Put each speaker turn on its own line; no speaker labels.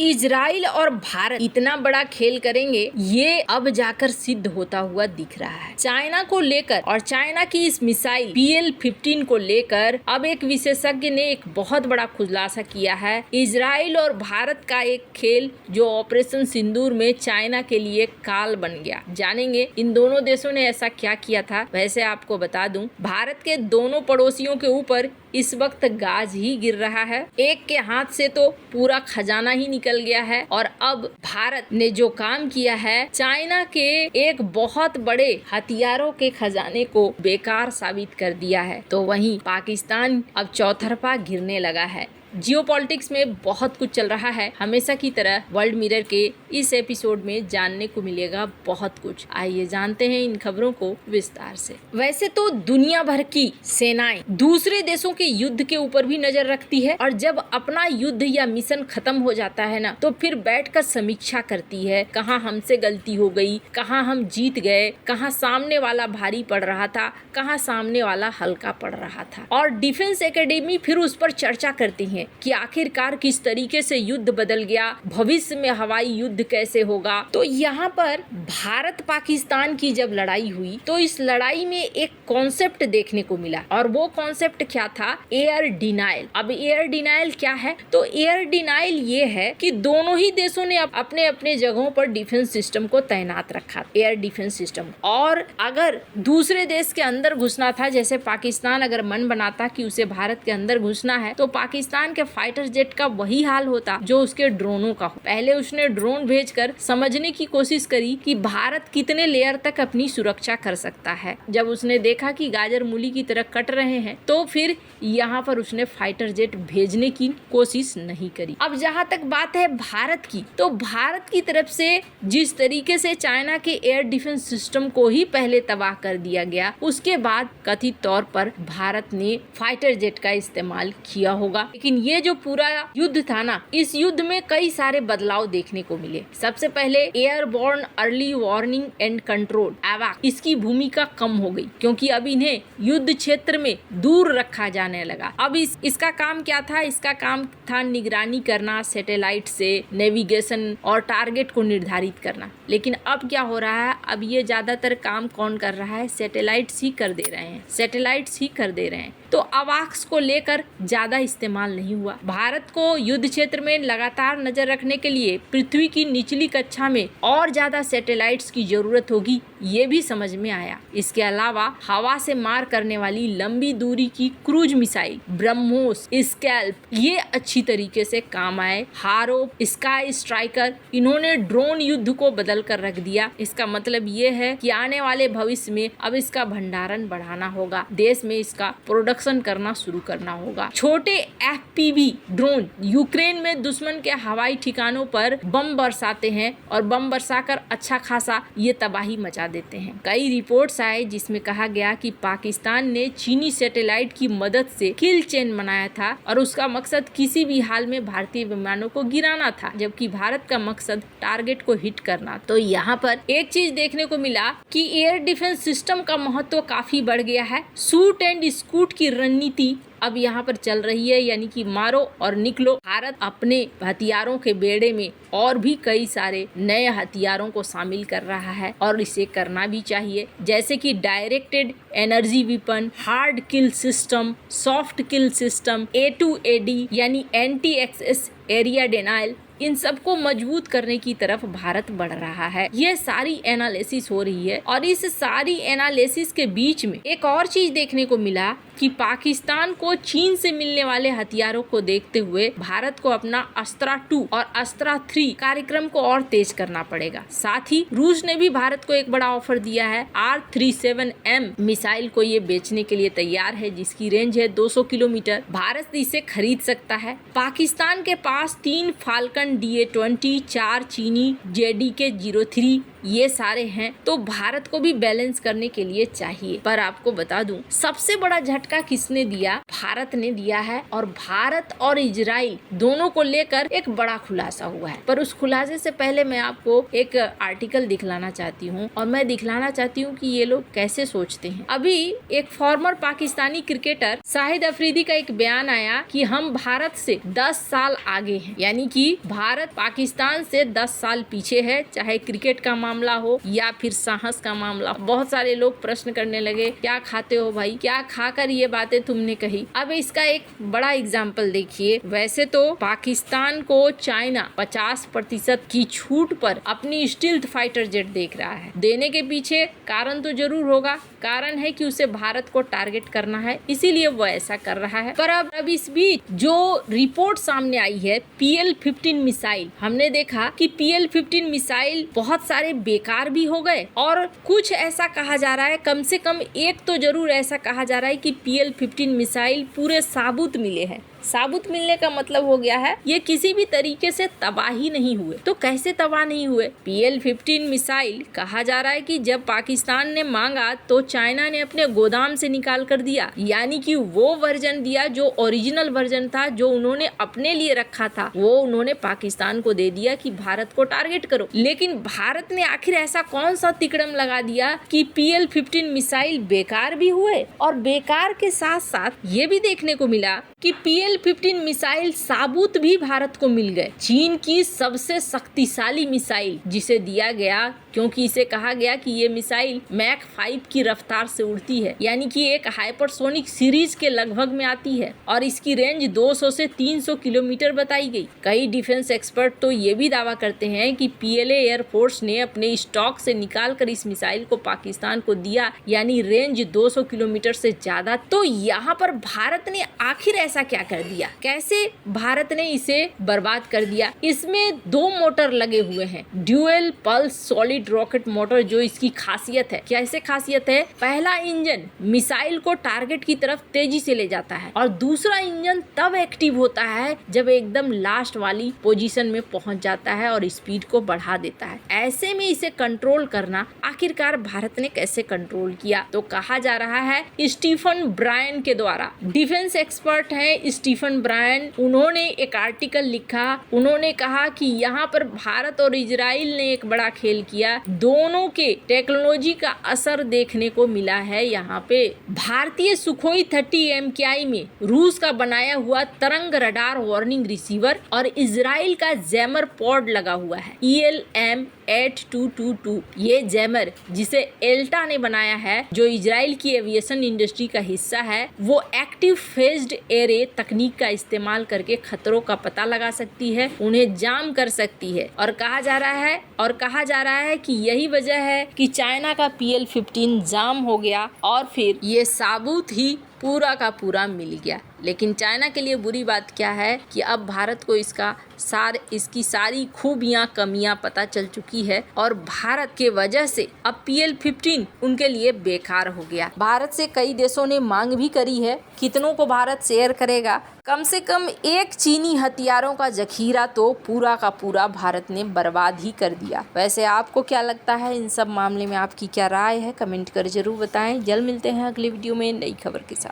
Israel और भारत इतना बड़ा खेल करेंगे, ये अब जाकर सिद्ध होता हुआ दिख रहा है। चाइना को लेकर और चाइना की इस मिसाइल PL-15 को लेकर अब एक विशेषज्ञ ने एक बहुत बड़ा खुलासा किया है। इजराइल और भारत का एक खेल जो ऑपरेशन सिंदूर में चाइना के लिए काल बन गया। जानेंगे इन दोनों देशों ने ऐसा क्या किया था। वैसे आपको बता दूं, भारत के दोनों पड़ोसियों के ऊपर इस वक्त गाज ही गिर रहा है। एक के हाथ से तो पूरा खजाना ही निकल गया है और अब भारत ने जो काम किया है, चाइना के एक बहुत बड़े हथियारों के खजाने को बेकार साबित कर दिया है। तो वहीं पाकिस्तान अब चौतरफा गिरने लगा है। जियोपॉलिटिक्स में बहुत कुछ चल रहा है। हमेशा की तरह वर्ल्ड मिरर के इस एपिसोड में जानने को मिलेगा बहुत कुछ। आइए जानते हैं इन खबरों को विस्तार से। वैसे तो दुनिया भर की सेनाएं दूसरे देशों के युद्ध के ऊपर भी नजर रखती है और जब अपना युद्ध या मिशन खत्म हो जाता है ना, तो फिर बैठकर समीक्षा करती है, कहाँ हमसे गलती हो गई, कहाँ हम जीत गए, कहाँ सामने वाला भारी पड़ रहा था, कहाँ सामने वाला हल्का पड़ रहा था। और डिफेंस एकेडमी फिर उस पर चर्चा करती है कि आखिरकार किस तरीके से युद्ध बदल गया, भविष्य में हवाई युद्ध कैसे होगा। तो यहाँ पर भारत पाकिस्तान की जब लड़ाई हुई तो इस लड़ाई में एक कॉन्सेप्ट देखने को मिला और वो कॉन्सेप्ट क्या था? Air denial. अब एयर डिनाइल क्या है? तो एयर डिनाइल ये है कि दोनों ही देशों ने अपने अपने जगहों पर डिफेंस सिस्टम को तैनात रखा, एयर डिफेंस सिस्टम। और अगर दूसरे देश के अंदर घुसना था, जैसे पाकिस्तान अगर मन बनाता कि उसे भारत के अंदर घुसना है, तो पाकिस्तान के फाइटर जेट का वही हाल होता जो उसके ड्रोनों का हो। पहले उसने ड्रोन भेजकर समझने की कोशिश करी कि भारत कितने लेयर तक अपनी सुरक्षा कर सकता है। जब उसने देखा कि गाजर मूली की तरह कट रहे हैं, तो फिर यहाँ पर उसने फाइटर जेट भेजने की कोशिश नहीं करी। अब जहाँ तक बात है भारत की, तो भारत की तरफ से जिस तरीके से चाइना के एयर डिफेंस सिस्टम को ही पहले तबाह कर दिया गया, उसके बाद कथित तौर पर भारत ने फाइटर जेट का इस्तेमाल किया होगा। लेकिन ये जो पूरा युद्ध था ना, इस युद्ध में कई सारे बदलाव देखने को मिले। सबसे पहले airborne early warning and control एवाक, इसकी भूमिका कम हो गई क्योंकि अब इन्हें युद्ध क्षेत्र में दूर रखा जाने लगा। अब इसका काम क्या था? इसका काम था निगरानी करना, सैटेलाइट से नेविगेशन और टारगेट को निर्धारित करना। लेकिन अब क्या हो रहा है? अब ये ज्यादातर काम कौन कर रहा है? सैटेलाइट्स ही कर दे रहे हैं, सैटेलाइट्स ही कर दे रहे हैं। तो अवाक्स को लेकर ज्यादा इस्तेमाल नहीं हुआ। भारत को युद्ध क्षेत्र में लगातार नजर रखने के लिए पृथ्वी की निचली कक्षा में और ज्यादा सैटेलाइट्स की जरूरत होगी, ये भी समझ में आया। इसके अलावा हवा से मार करने वाली लंबी दूरी की क्रूज मिसाइल ब्रह्मोस, स्कैल्प, ये अच्छी तरीके से काम आए। हारो, स्काई स्ट्राइकर, इन्होंने ड्रोन युद्ध को बदल कर रख दिया। इसका मतलब ये है कि आने वाले भविष्य में अब इसका भंडारण बढ़ाना होगा, देश में इसका प्रोडक्शन करना शुरू करना होगा। छोटे FPV ड्रोन यूक्रेन में दुश्मन के हवाई ठिकानों पर बम बरसाते हैं और बम बरसाकर अच्छा खासा ये तबाही मचा देते हैं। कई रिपोर्ट्स आए जिसमें कहा गया कि पाकिस्तान ने चीनी सैटेलाइट की मदद से किल चेन बनाया था और उसका मकसद किसी भी हाल में भारतीय विमानों को गिराना था, जबकि भारत का मकसद टारगेट को हिट करना। तो यहाँ पर एक चीज देखने को मिला कि एयर डिफेंस सिस्टम का महत्व काफी बढ़ गया है। शूट एंड स्कूट की रणनीति अब यहाँ पर चल रही है, यानी कि मारो और निकलो। भारत अपने हथियारों के बेड़े में और भी कई सारे नए हथियारों को शामिल कर रहा है और इसे करना भी चाहिए, जैसे कि डायरेक्टेड एनर्जी वेपन, हार्ड किल सिस्टम, सॉफ्ट किल सिस्टम, A2AD यानी एंटी एक्सेस एरिया डिनाइल। इन सबको मजबूत करने की तरफ भारत बढ़ रहा है। ये सारी एनालिसिस हो रही है और इस सारी एनालिसिस के बीच में एक और चीज देखने को मिला कि पाकिस्तान को चीन से मिलने वाले हथियारों को देखते हुए भारत को अपना अस्त्रा 2 और अस्त्रा 3 कार्यक्रम को और तेज करना पड़ेगा। साथ ही रूस ने भी भारत को एक बड़ा ऑफर दिया है। R-37M मिसाइल को ये बेचने के लिए तैयार है, जिसकी रेंज है 200 किलोमीटर। भारत इसे खरीद सकता है। पाकिस्तान के पास 3 फाल्कन DA-20, 4 चीनी JDK-03 ये सारे हैं, तो भारत को भी बैलेंस करने के लिए चाहिए। पर आपको बता दूं, सबसे बड़ा झटका झटका किसने दिया? भारत ने दिया है। और भारत और इजराइल दोनों को लेकर एक बड़ा खुलासा हुआ है। पर उस खुलासे से पहले मैं आपको एक आर्टिकल दिखलाना चाहती हूँ और मैं दिखलाना चाहती हूँ कि ये लोग कैसे सोचते हैं। अभी एक फॉर्मर पाकिस्तानी क्रिकेटर शाहिद अफरीदी का एक बयान आया कि हम भारत से 10 साल आगे हैं, यानी कि भारत पाकिस्तान से 10 साल पीछे है, चाहे क्रिकेट का मामला हो या फिर साहस का मामला। बहुत सारे लोग प्रश्न करने लगे, क्या खाते हो भाई, क्या खाकर ये बातें तुमने कही। अब इसका एक बड़ा एग्जाम्पल देखिए। वैसे तो पाकिस्तान को चाइना 50% की छूट पर अपनी स्टील्थ फाइटर जेट देख रहा है। देने के पीछे कारण तो जरूर होगा। कारण है कि उसे भारत को टारगेट करना है, इसीलिए वो ऐसा कर रहा है। पर अब इस बीच जो रिपोर्ट सामने आई है PL-15 मिसाइल, हमने देखा कि PL-15 मिसाइल बहुत सारे बेकार भी हो गए और कुछ ऐसा कहा जा रहा है, कम से कम एक तो जरूर ऐसा कहा जा रहा है कि PL-15 मिसाइल पूरे साबुत मिले हैं। साबुत मिलने का मतलब हो गया है ये किसी भी तरीके से तबाह ही नहीं हुए। तो कैसे तबाह नहीं हुए? PL-15 मिसाइल कहा जा रहा है कि जब पाकिस्तान ने मांगा तो चाइना ने अपने गोदाम से निकाल कर दिया, यानी कि वो वर्जन दिया जो ओरिजिनल वर्जन था, जो उन्होंने अपने लिए रखा था, वो उन्होंने पाकिस्तान को दे दिया कि भारत को टारगेट करो। लेकिन भारत ने आखिर ऐसा कौन सा तिकड़म लगा दिया कि PL-15 मिसाइल बेकार भी हुए और बेकार के साथ साथ ये भी देखने को मिला कि PL-15 मिसाइल साबुत भी भारत को मिल गए। चीन की सबसे शक्तिशाली मिसाइल जिसे दिया गया, क्योंकि इसे कहा गया कि ये मिसाइल मैक 5 की रफ्तार से उड़ती है, यानी कि एक हाइपरसोनिक सीरीज के लगभग में आती है और इसकी रेंज 200 से 300 किलोमीटर बताई गई। कई डिफेंस एक्सपर्ट तो ये भी दावा करते हैं कि PLA एयरफोर्स ने अपने स्टॉक से निकाल कर इस मिसाइल को पाकिस्तान को दिया, यानी रेंज 200 किलोमीटर से ज्यादा। तो यहाँ पर भारत ने आखिर ऐसा क्या कर दिया? कैसे भारत ने इसे बर्बाद कर दिया? इसमें 2 मोटर लगे हुए हैं, dual pulse solid rocket motor, जो इसकी खासियत है। कैसे खासियत है? पहला इंजन मिसाइल को टारगेट की तरफ तेजी से ले जाता है और दूसरा इंजन तब एक्टिव होता है जब एकदम लास्ट वाली पोजीशन में पहुंच जाता है और स्पीड को बढ़ा देता है। ऐसे में इसे कंट्रोल करना आखिरकार भारत ने कैसे कंट्रोल किया? तो कहा जा रहा है स्टीफन ब्रायन के द्वारा। डिफेंस एक्सपर्ट हैं स्टीफन ब्रायन, उन्होंने एक आर्टिकल लिखा। उन्होंने कहा कि यहाँ पर भारत और इजराइल ने एक बड़ा खेल किया। दोनों के टेक्नोलॉजी का असर देखने को मिला है। यहाँ पे भारतीय सुखोई 30 MKI में रूस का बनाया हुआ तरंग रडार वार्निंग रिसीवर और इजराइल का जैमर पॉड लगा हुआ है ELM-8222। ये जैमर जिसे एल्टा ने बनाया है, जो इजराइल की एविएशन इंडस्ट्री का हिस्सा है, वो एक्टिव फेज्ड एरे तकनीक का इस्तेमाल करके खतरों का पता लगा सकती है, उन्हें जाम कर सकती है। और कहा जा रहा है कि यही वजह है कि चाइना का PL-15 जाम हो गया और फिर ये साबुत ही पूरा का पूरा मिल गया। लेकिन चाइना के लिए बुरी बात क्या है कि अब भारत को इसकी सारी खूबियां कमियां पता चल चुकी है और भारत के वजह से अब PL-15 उनके लिए बेकार हो गया। भारत से कई देशों ने मांग भी करी है, कितनों को भारत शेयर करेगा? कम से कम एक चीनी हथियारों का जखीरा तो पूरा का पूरा भारत ने बर्बाद ही कर दिया। वैसे आपको क्या लगता है इन सब मामले में? आपकी क्या राय है? कमेंट कर जरूर बताएं। जल्द मिलते हैं अगली वीडियो में नई खबर के साथ।